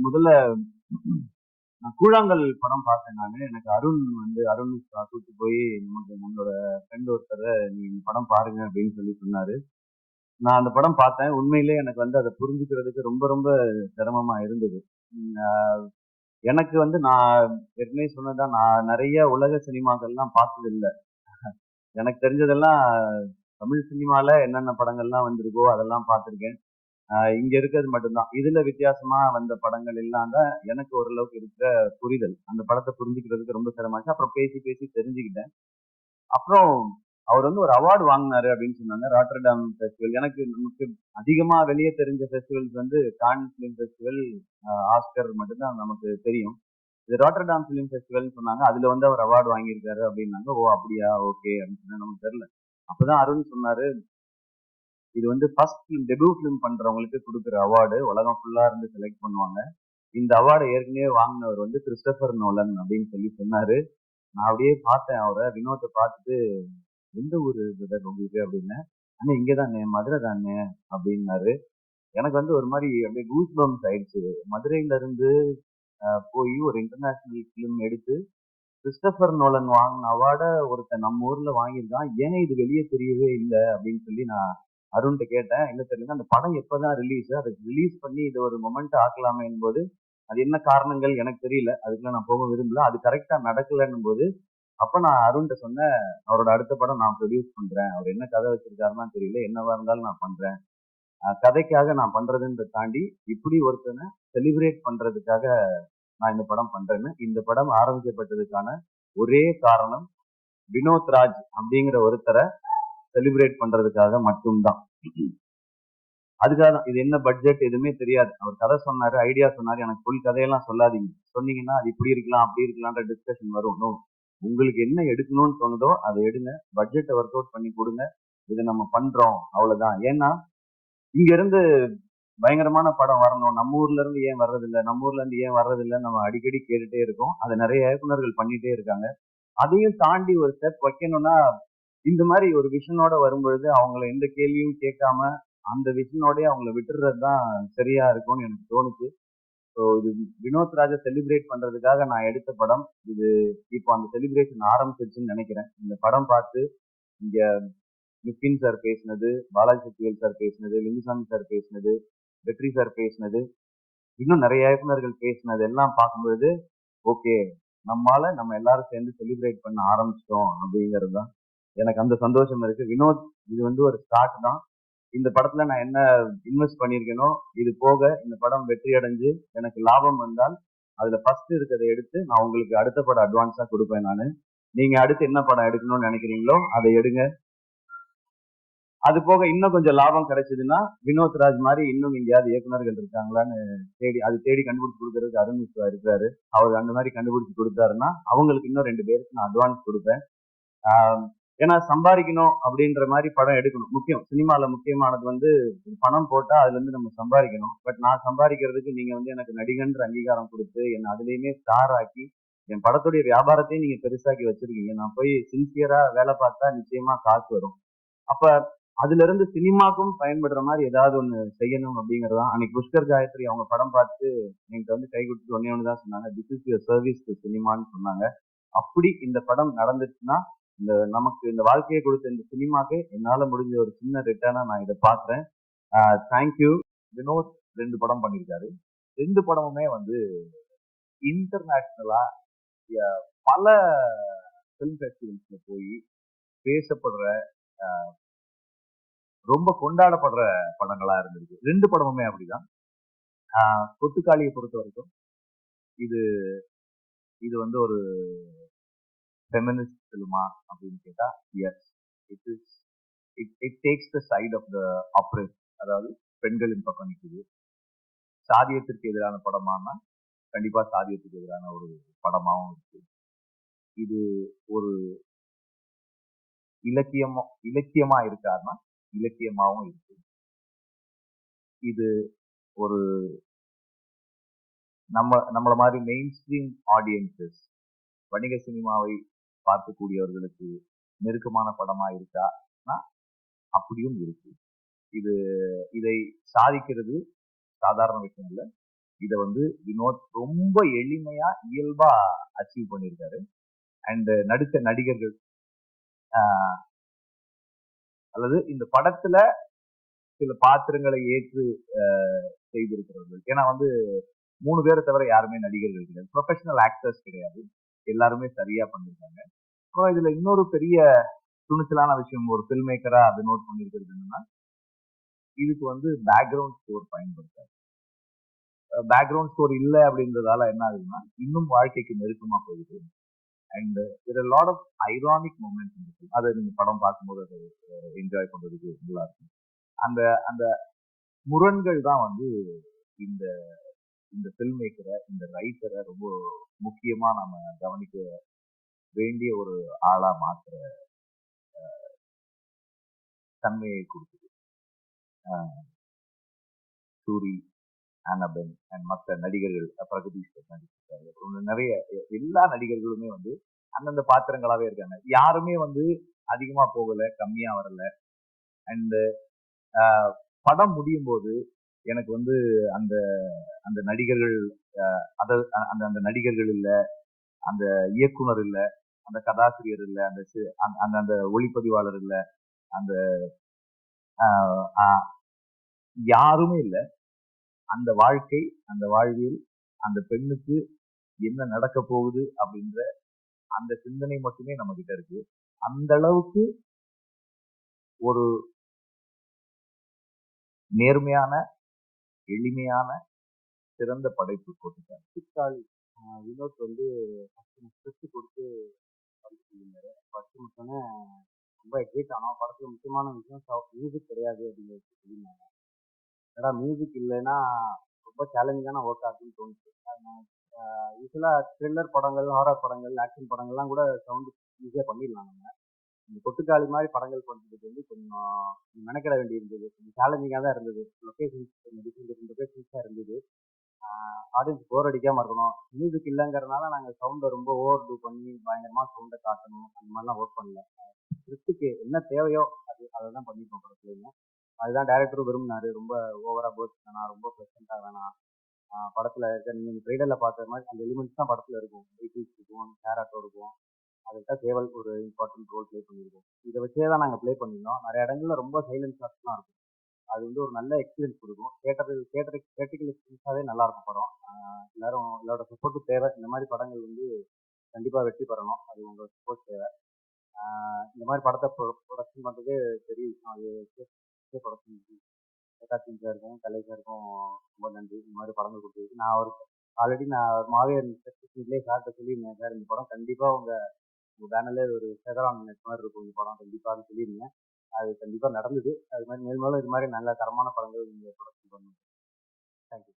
முதல்ல நான் கூழாங்கல் படம் பார்த்தேன் நானு. எனக்கு அருண் மிஸ்ரா கூட்டிட்டு போய் நம்மளோட ஃப்ரெண்ட் ஒருத்தர "நீ இந்த படம் பாருங்க" அப்படின்னு சொல்லி சொன்னாரு. நான் அந்த படம் பார்த்தேன். உண்மையிலேயே எனக்கு அத புரிஞ்சுக்கிறதுக்கு ரொம்ப ரொம்ப சிரமமா இருந்தது. ம் அ எனக்கு நான் ஏற்கனவே சொன்னது தான். நான் நெறைய உலக சினிமாக்கள்லாம் பார்த்ததில்ல. எனக்கு தெரிஞ்சதெல்லாம் தமிழ் சினிமால என்னென்ன படங்கள்லாம் வந்திருக்கோ அதெல்லாம் பார்த்துருக்கேன். இங்க இருக்கிறது மட்டும்தான். இதுல வித்தியாசமா வந்த படங்கள் எல்லாம் தான் எனக்கு ஓரளவுக்கு இருக்கிற புரிதல். அந்த படத்த புரிஞ்சுக்கிறதுக்கு ரொம்ப சிரமமாச்சு. அப்புறம் பேசி பேசி தெரிஞ்சுக்கிட்டேன். அப்புறம் அவர் ஒரு அவார்ட் வாங்குனாரு அப்படின்னு சொன்னாங்க. Rotterdam festival. நமக்கு அதிகமா வெளிய தெரிஞ்ச festivals Cannes film festival, Oscar மட்டும் தான் நமக்கு தெரியும். இது ராட்டர்டாம் ஃபிலிம் ஃபெஸ்டிவல்ன்னு சொன்னாங்க. அதுல அவர் அவார்ட் வாங்கியிருக்காரு அப்படின்னாங்க. ஓ! அப்படியா? ஓகே. அப்படின்னு சொன்னா நமக்கு தெரியல. அப்பதான் அருண் சொன்னாரு, இது ஃபர்ஸ்ட் ஃபிலிம், டெபியூ ஃபிலிம் பண்றவங்களுக்கு குடுக்குற அவார்டு. உலகம் ஃபுல்லா இருந்து செலக்ட் பண்ணுவாங்க. இந்த அவார்ட ஏற்கனவே வாங்குனவர் கிறிஸ்டோபர் நோலன் அப்படின்னு சொல்லி சொன்னாரு. நான் அப்படியே பார்த்தேன் அவர. வினோத்த பார்த்துட்டு, "எந்த ஊரு பிரதர் உங்களுக்கு?" அப்படின்னேன். "அண்ணே இங்க தாண்ணே, மதுரை தாண்ணே" அப்படின்னாரு. எனக்கு ஒரு மாரி அப்படியே கூஸ் பம்ப்ஸ் ஆயிடுச்சு. மதுரையில இருந்து போயி ஒரு இன்டர்நேஷனல் ஃபிலிம் எடுத்து, கிறிஸ்டோபர் நோலன் வாங்குன அவார்ட ஒருத்தன் நம்ம ஊர்ல வாங்கியிருக்கான். ஏன் இது வெளிய தெரியவே இல்ல அப்படின்னு சொல்லி நான் அருண்ட்ட கேட்டேன். இல்ல தெரியலங்க. அந்த படம் எப்பதான் ரிலீஸ்? அத ரிலீஸ் பண்ணி இத ஒரு மொமெண்ட் ஆக்கலாமேன்னும்போது, அது என்ன காரணங்கள் எனக்கு தெரியல. அதுக்குள்ள நான் போக விரும்பல. அது கரெக்ட்டா நடக்கலன்னும்போது, அப்ப நான் அருண்ட்ட சொன்னேன், அவரோட அடுத்த படம் நான் ப்ரொடியூஸ் பண்றேன். அவர் என்ன கதை வச்சிருக்காருன்னு தெரியல. என்னவா இருந்தாலும் நான் பண்றேன். கதைக்காக நான் பண்றதுன்றத தாண்டி, இப்படி ஒருத்தன செலிப்ரேட் பண்றதுக்காக நான் இந்த படம் பண்றேன்னு. இந்த படம் ஆரம்பிக்கப்பட்டதுக்கான ஒரே காரணம், வினோத் ராஜ் அப்படிங்கிற ஒருத்தர செலிப்ரேட் பண்றதுக்காக மட்டும் தான். அதுக்காக தான். இது என்ன பட்ஜெட் எதுவுமே தெரியாது. அவர் கதை சொன்னாரு, ஐடியா சொன்னாரு. எனக்கு ஃபுல் கதையெல்லாம் சொல்லாதீங்க. சொன்னீங்கன்னா, அது இப்படி இருக்கலாம், அப்படி இருக்கலாம்ன்ற டிஸ்கஷன் வரும். நோ. உங்களுக்கு என்ன எடுக்கணும்னு தோணுதோ, அத எடுங்க. பட்ஜெட்ட ஒர்க் அவுட் பண்ணி குடுங்க. இத நம்ம பண்றோம். அவ்வளவுதான். ஏன்னா, இங்க இருந்து பயங்கரமான படம் வரணும். நம்ம ஊர்ல இருந்து ஏன் வர்றதில்ல? நம்ம ஊர்ல இருந்து ஏன் வர்றதில்லன்னு நம்ம அடிக்கடி கேட்டுட்டே இருக்கோம். அத நெறைய இயக்குனர்கள் பண்ணிட்டே இருக்காங்க. அதையும் தாண்டி ஒரு ஸ்டெப் வைக்கணும்னா, இந்த மாரி ஒரு விஷனோட வரும்பொழுது, அவங்கள எந்த கேள்வியும் கேட்காம, அந்த விஷனோடயே அவங்கள விட்டுறது தான் சரியா இருக்கும்னு எனக்கு தோணுச்சு. ஸோ இது வினோத் ராஜ செலிப்ரேட் பண்றதுக்காக நான் எடுத்த படம். இது இப்போ அந்த செலிப்ரேஷன் ஆரம்பிச்சிருச்சுன்னு நெனைக்கிறேன். இந்த படம் பார்த்து இங்க நித்தின் சார் பேசினது, பாலாஜி சக்திவேல் சார் பேசினது, லிங்குசாமி சார் பேசினது, வெற்றி சார் பேசினது, இன்னும் நெறைய இயக்குனர்கள் பேசினது எல்லாம் பார்க்கும்பொழுது, ஓகே. நம்ம எல்லாரும் சேர்ந்து செலிப்ரேட் பண்ண ஆரம்பிச்சிட்டோம் அப்படிங்கிறது தான். எனக்கு அந்த சந்தோஷம் இருக்கு. வினோத், இது ஒரு ஸ்டார்ட் தான். இந்த படத்துல நான் என்ன இன்வெஸ்ட் பண்ணியிருக்கேனோ, இது போக இந்த படம் வெற்றி அடைஞ்சு எனக்கு லாபம் வந்தால், அதுல ஃபர்ஸ்ட் இருக்கிறத எடுத்து நான் உங்களுக்கு அடுத்த படம் அட்வான்ஸா குடுப்பேன் நானு. நீங்க அடுத்து என்ன படம் எடுக்கணும்னு நெனைக்கிறீங்களோ, அத எடுங்க. அது போக இன்னும் கொஞ்சம் லாபம் கிடைச்சதுன்னா, வினோத் ராஜ் மாரி இன்னும் எங்கேயாவது இயக்குனர்கள் இருக்காங்களான்னு தேடி கண்டுபிடிச்சு குடுக்கறதுக்கு அருண் மிஸ்ரா இருக்காரு. அவர் அந்த மாரி கண்டுபிடிச்சு குடுத்தாருன்னா, அவங்களுக்கு இன்னும் 2 பேருக்கு நான் அட்வான்ஸ் குடுப்பேன். ஆ ஏன்னா சம்பாரிக்கணும் அப்படின்ற மாரி படம் எடுக்கணும். முக்கியம். சினிமால முக்கியமானது பணம் போட்டா அதுலருந்து நம்ம சம்பாரிக்கணும். பட் நான் சம்பாரிக்கிறதுக்கு நீங்க எனக்கு நடிகன்ற அங்கீகாரம் குடுத்து, என்ன அதுலயுமே ஸ்டார் ஆக்கி, என் படத்துடைய வியாபாரத்தையும் நீங்க பெருசாக்கி வச்சிருக்கீங்க. நான் போய் சின்சியரா வேலை பார்த்தா நிச்சயமா காசு வரும். அப்ப அதிலிருந்து சினிமாக்கும் பயன்படுற மாரி ஏதாவது ஒண்ணு செய்யணும் அப்படிங்கிறது தான். அன்னைக்கு புஷ்கர் காயத்ரி அவங்க படம் பார்த்து என்கிட்ட கை குடுத்துட்டு ஒண்ணே ஒண்ணு தான் சொன்னாங்க. "This is your service to சினிமான்னு" சொன்னாங்க. அப்படி இந்த படம் நடந்துச்சுன்னா, நமக்கு இந்த வாழ்க்கைய குடுத்த இந்த சினிமாக்கு என்னால முடிஞ்ச ஒரு சின்ன ரிட்டர்னா நான் இத பார்க்கிறேன். Thank you. வினோத் 2 படம் பண்ணியிருக்காரு. 2 படமுமே இன்டர்நேஷனலா பல ஃபிலிம் ஃபெஸ்டிவல்ஸ்ல போய் பேசப்படுற, ரொம்ப கொண்டாடப்படுற படங்களா இருந்திருக்கு. 2 படமுமே அப்படிதான். ஆ கொட்டுக்காளிய பொறுத்தவரைக்கும், இது இது ஒரு ஃபெமினிஸ்ட் ஃபிலிமா அப்படின்னு கேட்டா, yes. It is it it takes the side of the oppressed. அதாவது பெண்களின் பக்கம் நிக்குது. சாதியத்திற்கு எதிரான படமானா, கண்டிப்பா சாதியத்துக்கு எதிரான ஒரு படமாவும் இருக்கு. இது ஒரு இலக்கியமா இருக்காருன்னா, இலக்கியமாவும் இருக்கு. இது ஒரு நம்மள மாதிரி மெயின் ஸ்ட்ரீம் ஆடியன்சஸ், வணிக சினிமாவை பார்க்கக்கூடியவர்களுக்கு நெருக்கமான படமா இருக்கான்னா, அப்படியும் இருக்கு. இது இதை சாதிக்கிறது சாதாரண விஷயம் இல்ல. இத வந்து வினோத் ரொம்ப எளிமையா இயல்பா அச்சீவ் பண்ணியிருக்காரு. அண்ட் நடித்த நடிகர்கள் அல்லது இந்த படத்துல சில பாத்திரங்களை ஏற்று செய்திருக்கிறவர்கள். ஏன்னா வந்து 3 பேரை தவிர யாருமே நடிகர்கள் கிடையாது. ப்ரொஃபஷனல் ஆக்டர்ஸ் கிடையாது. எல்லாருமே சரியா பண்ணிருக்காங்க. அப்புறம் இதுல இன்னொரு பெரிய துணிச்சலான விஷயம் ஒரு ஃபில்ம் மேக்கரா அது நோட் பண்ணிருக்கிறது என்னன்னா, இதுக்கு வந்து பேக்ரவுண்ட் ஸ்கோர் பயன்படுத்தாது. பேக்ரவுண்ட் ஸ்கோர் இல்ல அப்படின்றதால என்ன ஆகுதுன்னா, இன்னும் வாழ்க்கைக்கு நெருக்கமா போகுது. And there are a lot of ironic moments in the film. அதை நீங்க படம் பார்க்கும்போது அதை என்ஜாய் பண்றதுக்கு நல்லா இருக்கும். அந்த அந்த முரண்கள் தான் வந்து இந்த இந்த ஃபில்ம் மேக்கரை, இந்த ரைட்டரை ரொம்ப முக்கியமா நம்ம கவனிக்க வேண்டிய ஒரு ஆளா மாத்துற தன்மையை கொடுக்குது. சூரி, அனபென் அண்ட் மற்ற நடிகர்கள், பிரகதீஷ் நடிச்சிருக்காரு. அப்புறம் நிறைய எல்லா நடிகர்களுமே வந்து அந்தந்த பாத்திரங்களாவே இருக்காங்க. யாருமே வந்து அதிகமா போகல, கம்மியா வரல. அண்ட் படம் முடியும் போது எனக்கு வந்து அந்த அந்த நடிகர்கள் அத அந்த அந்த நடிகர்கள் இல்ல, அந்த இயக்குனர் இல்ல, அந்த கதாசிரியர் இல்ல, அந்த அந்த ஒளிப்பதிவாளர் இல்ல, அந்த ஆஹ் ஆஹ் யாருமே இல்ல. அந்த வாழ்க்கை, அந்த வாழ்வியல், அந்த பெண்ணுக்கு என்ன நடக்க போகுது அப்படின்ற அந்த சிந்தனை மட்டுமே நம்ம கிட்ட இருக்கு. அந்த அளவுக்கு ஒரு நேர்மையான, எளிமையான, சிறந்த படைப்பு போட்டுட்டாங்க. சித்தாள் வினோத் வந்து ஸ்கிரிப்ட் கொடுத்து பண்ணியிருந்தாரு. ஃபர்ஸ்ட் மட்டுமே ரொம்ப எக்ஸைட் ஆனோம். படத்துல முக்கியமான விஷயம் மியூசிக் கிடையாது அப்படிங்கிறது சொல்லியிருந்தாங்க. ஏன்னா மியூசிக் இல்லைன்னா ரொம்ப சேலஞ்சிங்கான ஒர்க் ஆகுதுன்னு தோணுச்சு. யூஸ்வலாக த்ரில்லர் படங்கள், ஹாரர் படங்கள், ஆக்ஷன் படங்கள்லாம் கூட சவுண்டு ஈஸியாக பண்ணிடலாம் நம்ம. இந்த கொட்டுக்காளி மாதிரி படங்கள் பண்ணுறதுக்கு வந்து கொஞ்சம் மெனக்கிட வேண்டியிருந்தது. கொஞ்சம் சேலஞ்சிங்காக தான் இருந்தது. லொக்கேஷன்ஸ் கொஞ்சம் டிஃப்ரெண்ட் டிஃப்ரெண்ட் லொக்கேஷன்ஸாக இருந்தது. ஆடியன்ஸ் போர் அடிக்காமல் இருக்கணும். மியூசிக் இல்லைங்கிறதுனால நாங்கள் சவுண்டை ரொம்ப ஓவர் டூ பண்ணி பயங்கரமாக சவுண்டை காட்டணும் அந்த மாதிரிலாம் ஒர்க் பண்ணல. ஸ்கிரிப்டுக்கு என்ன தேவையோ அதை தான் பண்ணியிருக்கோம் படத்துலையுமே. அதுதான் டைரக்டரும் விரும்பினாரு. ரொம்ப ஓவரா போர்ஸ் வேணாம், ரொம்ப ப்ரெசென்ட்டாக வேணாம். படத்துல இருக்க நீங்க ட்ரெய்லர்ல பார்த்த மாதிரி அந்த எலிமெண்ட்ஸ் தான் படத்துல இருக்கும். வெஹிக்கிள்ஸ் இருக்கும், ஷேர் ஆட்டோ இருக்கும். அதுக்கு தான் சேவல் ஒரு இம்பார்ட்டன்ட் ரோல் ப்ளே பண்ணியிருக்கோம். இதை வச்சே தான் நாங்கள் ப்ளே பண்ணியிருந்தோம். நிறைய இடங்கள்ல ரொம்ப சைலன்ஸ் ஷாட்ஸ்லாம் இருக்கும். அது வந்து ஒரு நல்ல எக்ஸ்பீரியன்ஸ் கொடுக்கும். தியேட்டரிக்கல் எக்ஸ்பீரியன்ஸாகவே நல்லா இருக்கும் படம். எல்லாரும் எல்லாரோட சப்போர்ட்டும் தேவை. இந்த மாதிரி படங்கள் வந்து கண்டிப்பா வெற்றி பெறணும். அது உங்க சப்போர்ட் தேவை. இந்த மாதிரி படத்தை ப்ரொடக்ஷன் பண்றதே பெரிய விஷயம். அது ப்ரொடக்ஷன் பிரகாஷ் சாருக்கும், கலை சாருக்கும் ரொம்ப நன்றி. இந்த மாதிரி படங்கள் கொடுத்ததுக்கு. நான் அவருக்கு ஆல்ரெடி நான் மாவீரன் மீட்லேயே சார்கிட்ட சொல்லியிருந்தேன். சார் இந்த படம் கண்டிப்பாக உங்கள் பேனர்லேயே ஒரு ஃபெதர் ஆன் நெட் மாதிரி இருக்கும் இந்த படம் கண்டிப்பான்னு சொல்லியிருந்தேன். அது கண்டிப்பாக நடந்தது. அது மாதிரி மேலும் மேலும் இது மாதிரி நல்ல தரமான படங்கள் நீங்கள் ப்ரொடக்ஷன் பண்ணுங்க. தேங்க்யூ.